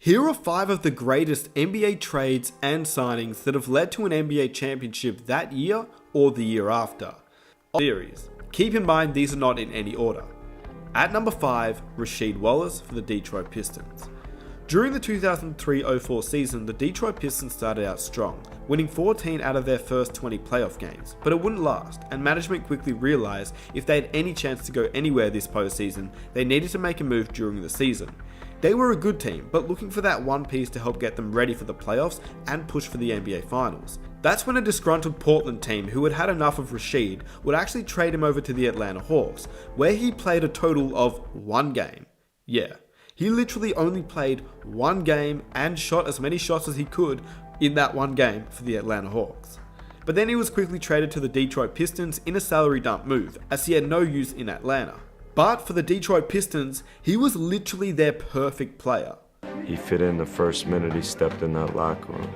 Here are 5 of the greatest NBA trades and signings that have led to an NBA championship that year or the year after. Series. Keep in mind these are not in any order. At number 5, Rasheed Wallace for the Detroit Pistons. During the 2003-04 season, the Detroit Pistons started out strong, winning 14 out of their first 20 playoff games, but it wouldn't last, and management quickly realized if they had any chance to go anywhere this postseason, they needed to make a move during the season. They were a good team, but looking for that one piece to help get them ready for the playoffs and push for the NBA Finals. That's when a disgruntled Portland team who had had enough of Rasheed would actually trade him over to the Atlanta Hawks, where he played a total of 1 game. Yeah. He literally only played 1 game and shot as many shots as he could in that 1 game for the Atlanta Hawks. But then he was quickly traded to the Detroit Pistons in a salary dump move, as he had no use in Atlanta. But for the Detroit Pistons, he was literally their perfect player. He fit in the first minute he stepped in that locker room.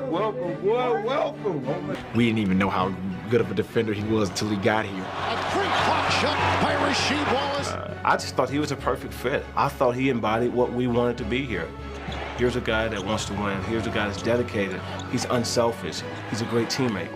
Welcome, boy, welcome. We didn't even know how good of a defender he was until he got here. A 3-point shot by Rasheed Wallace. I just thought he was a perfect fit. I thought he embodied what we wanted to be here. Here's a guy that wants to win. Here's a guy that's dedicated. He's unselfish. He's a great teammate.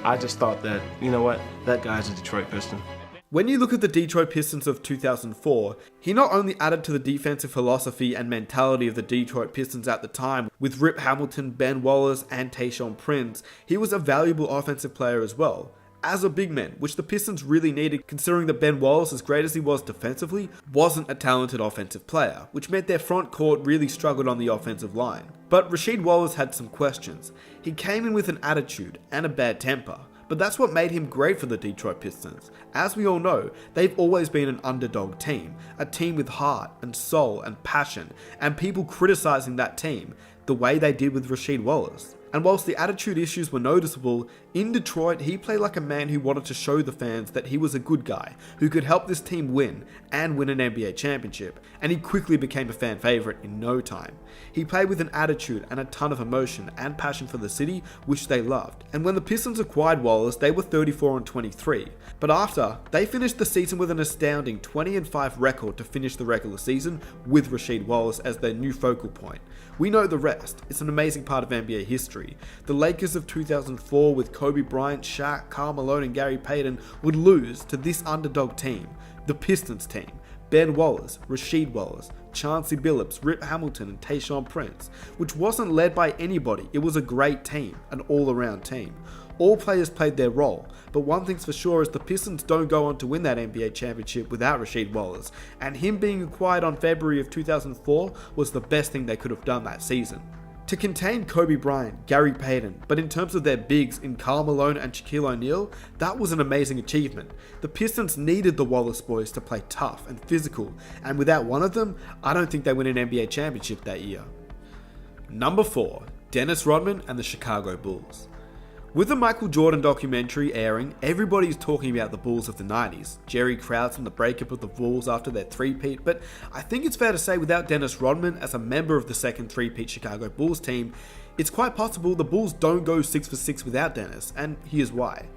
I just thought that, you know what, that guy's a Detroit Piston. When you look at the Detroit Pistons of 2004, he not only added to the defensive philosophy and mentality of the Detroit Pistons at the time, with Rip Hamilton, Ben Wallace, and Tayshaun Prince, he was a valuable offensive player as well. As a big man, which the Pistons really needed considering that Ben Wallace, as great as he was defensively, wasn't a talented offensive player, which meant their front court really struggled on the offensive line. But Rasheed Wallace had some questions. He came in with an attitude and a bad temper. But that's what made him great for the Detroit Pistons. As we all know, they've always been an underdog team, a team with heart and soul and passion, and people criticizing that team, the way they did with Rasheed Wallace. And whilst the attitude issues were noticeable, in Detroit he played like a man who wanted to show the fans that he was a good guy, who could help this team win, and win an NBA championship, and he quickly became a fan favourite in no time. He played with an attitude and a ton of emotion and passion for the city, which they loved. And when the Pistons acquired Wallace, they were 34-23, but after, they finished the season with an astounding 20-5 record to finish the regular season with Rasheed Wallace as their new focal point. We know the rest. It's an amazing part of NBA history. The Lakers of 2004 with Kobe Bryant, Shaq, Karl Malone and Gary Payton would lose to this underdog team, the Pistons team. Ben Wallace, Rasheed Wallace, Chauncey Billups, Rip Hamilton and Tayshaun Prince, which wasn't led by anybody. It was a great team, an all-around team. All players played their role, but one thing's for sure is the Pistons don't go on to win that NBA championship without Rasheed Wallace, and him being acquired on February of 2004 was the best thing they could have done that season. To contain Kobe Bryant, Gary Payton, but in terms of their bigs in Karl Malone and Shaquille O'Neal, that was an amazing achievement. The Pistons needed the Wallace boys to play tough and physical, and without one of them, I don't think they win an NBA championship that year. Number 4, Dennis Rodman and the Chicago Bulls. With the Michael Jordan documentary airing, everybody's talking about the Bulls of the 90s, Jerry Krause and the breakup of the Bulls after their three-peat, but I think it's fair to say without Dennis Rodman as a member of the second three-peat Chicago Bulls team, it's quite possible the Bulls don't go 6 for 6 without Dennis, and here's why.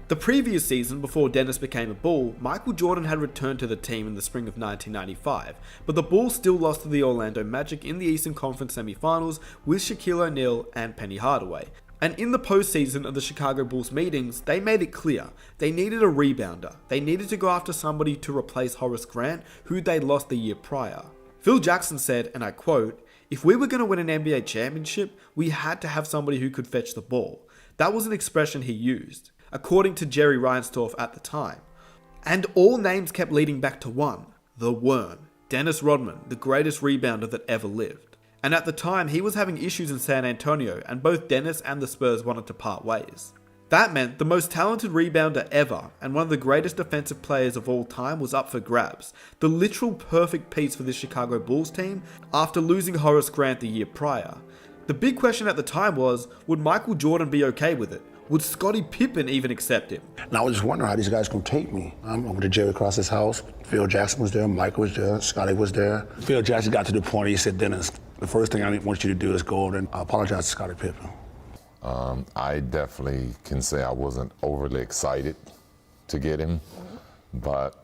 The previous season, before Dennis became a Bull, Michael Jordan had returned to the team in the spring of 1995, but the Bulls still lost to the Orlando Magic in the Eastern Conference semifinals with Shaquille O'Neal and Penny Hardaway. And in the postseason of the Chicago Bulls meetings, they made it clear they needed a rebounder. They needed to go after somebody to replace Horace Grant, who they lost the year prior. Phil Jackson said, and I quote, "If we were going to win an NBA championship, we had to have somebody who could fetch the ball." That was an expression he used, according to Jerry Reinsdorf at the time. And all names kept leading back to one, the Worm, Dennis Rodman, the greatest rebounder that ever lived. And at the time, he was having issues in San Antonio, and both Dennis and the Spurs wanted to part ways. That meant the most talented rebounder ever, and one of the greatest defensive players of all time was up for grabs. The literal perfect piece for this Chicago Bulls team after losing Horace Grant the year prior. The big question at the time was, would Michael Jordan be okay with it? Would Scottie Pippen even accept him? And I was just wondering how these guys gonna take me. I'm over to Jerry Cross's house. Phil Jackson was there, Michael was there, Scottie was there. Phil Jackson got to the point, he said, "Dennis, the first thing I want you to do is go over and apologize to Scottie Pippen." I definitely can say I wasn't overly excited to get him, but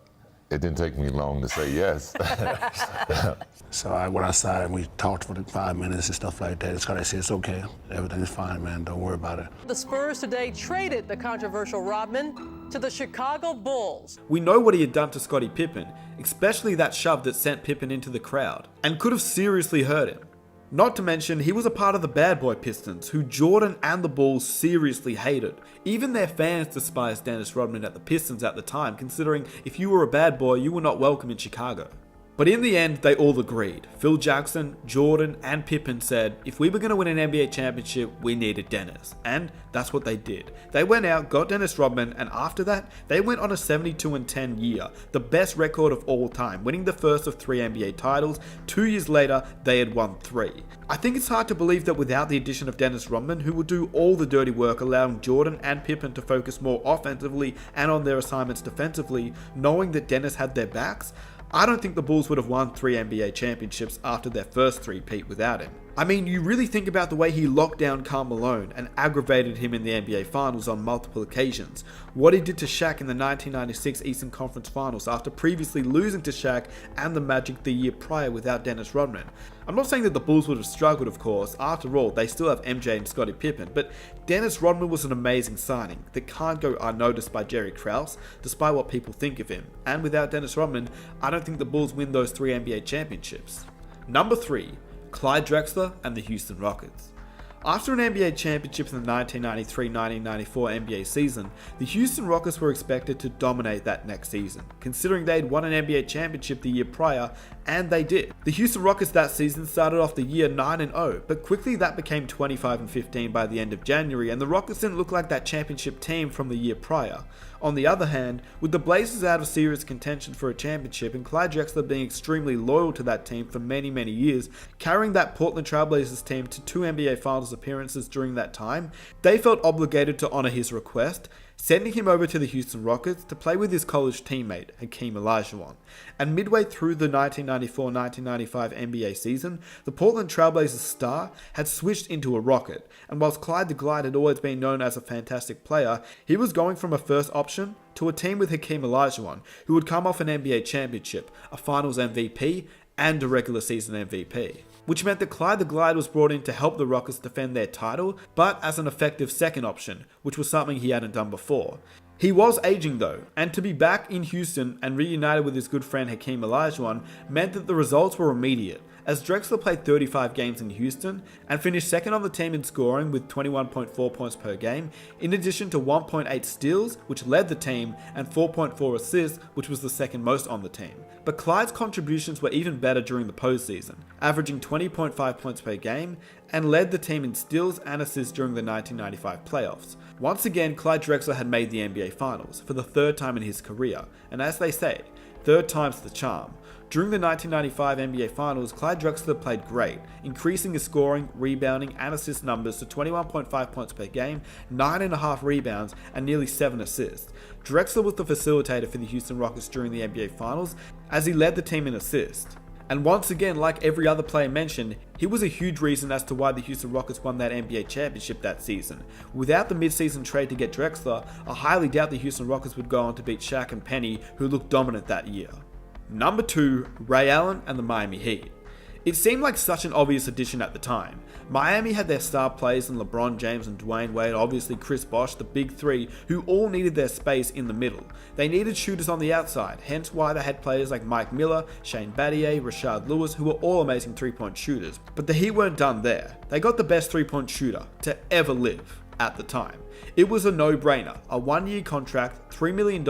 It didn't take me long to say yes. So I went outside and we talked for 5 minutes and stuff like that. Scotty said, it's okay. Everything's fine, man. Don't worry about it. The Spurs today traded the controversial Rodman to the Chicago Bulls. We know what he had done to Scottie Pippen, especially that shove that sent Pippen into the crowd, and could have seriously hurt him. Not to mention, he was a part of the bad boy Pistons, who Jordan and the Bulls seriously hated. Even their fans despised Dennis Rodman at the Pistons at the time, considering if you were a bad boy, you were not welcome in Chicago. But in the end, they all agreed. Phil Jackson, Jordan, and Pippen said, if we were going to win an NBA championship, we needed Dennis. And that's what they did. They went out, got Dennis Rodman, and after that, they went on a 72-10 year, the best record of all time, winning the first of 3 NBA titles. 2 years later, they had won 3. I think it's hard to believe that without the addition of Dennis Rodman, who would do all the dirty work, allowing Jordan and Pippen to focus more offensively and on their assignments defensively, knowing that Dennis had their backs, I don't think the Bulls would have won 3 NBA championships after their first 3-peat without him. I mean, you really think about the way he locked down Karl Malone and aggravated him in the NBA Finals on multiple occasions. What he did to Shaq in the 1996 Eastern Conference Finals after previously losing to Shaq and the Magic the year prior without Dennis Rodman. I'm not saying that the Bulls would have struggled, of course. After all, they still have MJ and Scottie Pippen, but Dennis Rodman was an amazing signing that can't go unnoticed by Jerry Krause, despite what people think of him. And without Dennis Rodman, I don't think the Bulls win those 3 NBA championships. Number 3. Clyde Drexler and the Houston Rockets. After an NBA championship in the 1993-1994 NBA season, the Houston Rockets were expected to dominate that next season, considering they'd won an NBA championship the year prior, and they did. The Houston Rockets that season started off the year 9-0, but quickly that became 25-15 by the end of January, and the Rockets didn't look like that championship team from the year prior. On the other hand, with the Blazers out of serious contention for a championship and Clyde Drexler being extremely loyal to that team for many years, carrying that Portland Trailblazers team to 2 NBA Finals appearances during that time, they felt obligated to honor his request, sending him over to the Houston Rockets to play with his college teammate, Hakeem Olajuwon. And midway through the 1994-1995 NBA season, the Portland Trailblazers star had switched into a Rocket, and whilst Clyde the Glide had always been known as a fantastic player, he was going from a first option to a team with Hakeem Olajuwon, who would come off an NBA championship, a Finals MVP, and a regular season MVP. Which meant that Clyde the Glide was brought in to help the Rockets defend their title, but as an effective second option, which was something he hadn't done before. He was aging though, and to be back in Houston and reunited with his good friend Hakeem Olajuwon meant that the results were immediate, as Drexler played 35 games in Houston and finished second on the team in scoring with 21.4 points per game, in addition to 1.8 steals, which led the team, and 4.4 assists, which was the second most on the team. But Clyde's contributions were even better during the postseason, averaging 20.5 points per game, and led the team in steals and assists during the 1995 playoffs. Once again, Clyde Drexler had made the NBA Finals for the 3rd time in his career, and as they say, 3rd time's the charm. During the 1995 NBA Finals, Clyde Drexler played great, increasing his scoring, rebounding, and assist numbers to 21.5 points per game, 9.5 rebounds, and nearly 7 assists. Drexler was the facilitator for the Houston Rockets during the NBA Finals, as he led the team in assists. And once again, like every other player mentioned, he was a huge reason as to why the Houston Rockets won that NBA championship that season. Without the mid-season trade to get Drexler, I highly doubt the Houston Rockets would go on to beat Shaq and Penny, who looked dominant that year. Number 2, Ray Allen and the Miami Heat. It seemed like such an obvious addition at the time. Miami had their star players in LeBron James and Dwayne Wade, obviously Chris Bosh, the big three, who all needed their space in the middle. They needed shooters on the outside, hence why they had players like Mike Miller, Shane Battier, Rashard Lewis, who were all amazing 3-point shooters. But the Heat weren't done there. They got the best 3-point shooter to ever live at the time. It was a no-brainer, a 1-year contract, $3 million,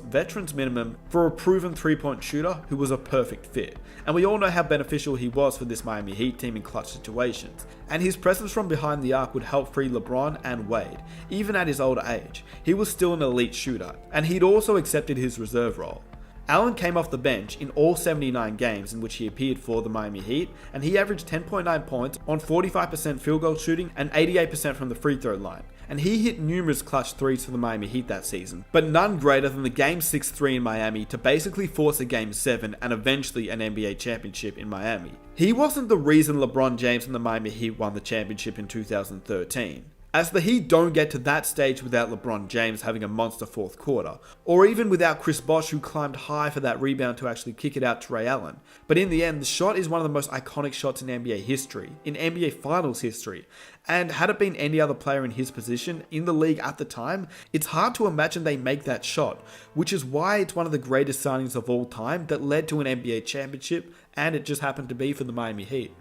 veterans minimum, for a proven 3-point shooter who was a perfect fit. And we all know how beneficial he was for this Miami Heat team in clutch situations. And his presence from behind the arc would help free LeBron and Wade. Even at his older age, he was still an elite shooter, and he'd also accepted his reserve role. Allen came off the bench in all 79 games in which he appeared for the Miami Heat, and he averaged 10.9 points on 45% field goal shooting and 88% from the free throw line. And he hit numerous clutch threes for the Miami Heat that season, but none greater than the Game 6 3 in Miami to basically force a Game 7 and eventually an NBA championship in Miami. He wasn't the reason LeBron James and the Miami Heat won the championship in 2013. as the Heat don't get to that stage without LeBron James having a monster fourth quarter, or even without Chris Bosh who climbed high for that rebound to actually kick it out to Ray Allen. But in the end, the shot is one of the most iconic shots in NBA history, in NBA Finals history, and had it been any other player in his position in the league at the time, it's hard to imagine they make that shot, which is why it's one of the greatest signings of all time that led to an NBA championship, and it just happened to be for the Miami Heat.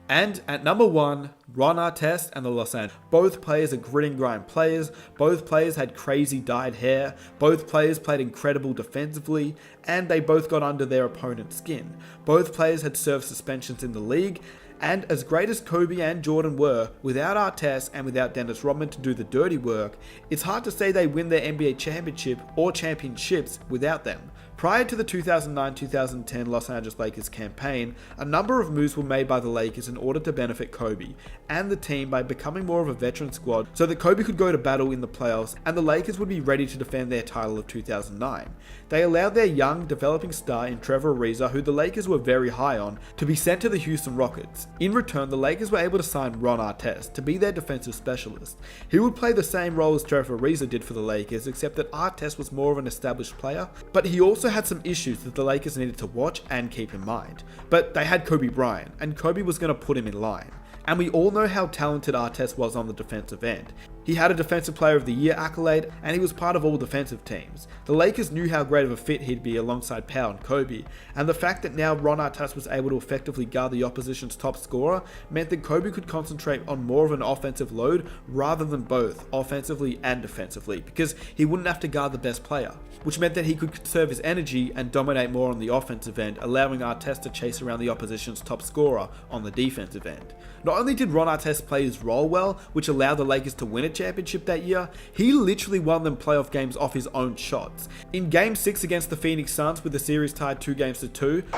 And at number 1, Ron Artest and the Los Angeles. Both players are grit and grind players, both players had crazy dyed hair, both players played incredible defensively, and they both got under their opponent's skin. Both players had served suspensions in the league, and as great as Kobe and Jordan were, without Artest and without Dennis Rodman to do the dirty work, it's hard to say they win their NBA championship or championships without them. Prior to the 2009-2010 Los Angeles Lakers campaign, a number of moves were made by the Lakers in order to benefit Kobe and the team by becoming more of a veteran squad so that Kobe could go to battle in the playoffs and the Lakers would be ready to defend their title of 2009. They allowed their young, developing star in Trevor Ariza, who the Lakers were very high on, to be sent to the Houston Rockets. In return, the Lakers were able to sign Ron Artest to be their defensive specialist. He would play the same role as Trevor Ariza did for the Lakers, except that Artest was more of an established player, but he also had some issues that the Lakers needed to watch and keep in mind. But they had Kobe Bryant, and Kobe was going to put him in line. And we all know how talented Artest was on the defensive end. He had a Defensive Player of the Year accolade, and he was part of all defensive teams. The Lakers knew how great of a fit he'd be alongside Powell and Kobe, and the fact that now Ron Artest was able to effectively guard the opposition's top scorer meant that Kobe could concentrate on more of an offensive load rather than both, offensively and defensively, because he wouldn't have to guard the best player, which meant that he could conserve his energy and dominate more on the offensive end, allowing Artest to chase around the opposition's top scorer on the defensive end. Not only did Ron Artest play his role well, which allowed the Lakers to win a championship that year, he literally won them playoff games off his own shots. In Game 6 against the Phoenix Suns with the series tied 2-2, Bryant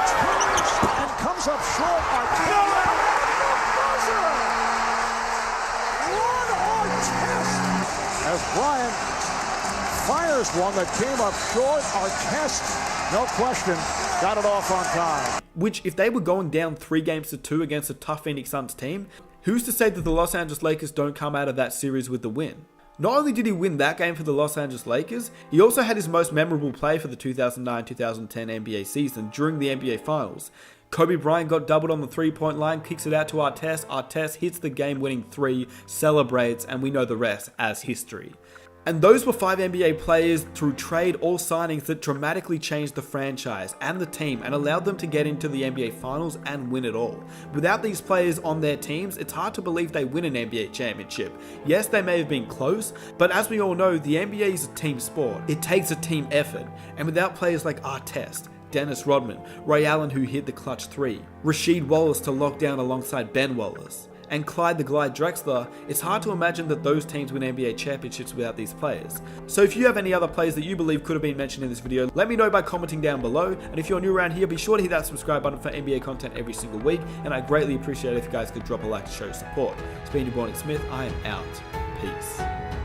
turns and comes up short. As Bryant fires one that came up short, Artest, no question, got it off on time. Which, if they were going down 3-2 against a tough Phoenix Suns team, who's to say that the Los Angeles Lakers don't come out of that series with the win? Not only did he win that game for the Los Angeles Lakers, he also had his most memorable play for the 2009-2010 NBA season during the NBA Finals. Kobe Bryant got doubled on the three-point line, kicks it out to Artest, Artest hits the game-winning three, celebrates, and we know the rest as history. And those were 5 NBA players through trade or signings that dramatically changed the franchise and the team and allowed them to get into the NBA Finals and win it all. Without these players on their teams, it's hard to believe they win an NBA championship. Yes, they may have been close, but as we all know, the NBA is a team sport. It takes a team effort, and without players like Artest, Dennis Rodman, Ray Allen who hit the clutch 3, Rasheed Wallace to lock down alongside Ben Wallace, and Clyde the Glide Drexler, it's hard to imagine that those teams win NBA championships without these players. So if you have any other players that you believe could have been mentioned in this video, let me know by commenting down below, and if you're new around here, be sure to hit that subscribe button for NBA content every single week, and I'd greatly appreciate it if you guys could drop a like to show your support. It's been your boy Nick Smith, I am out. Peace.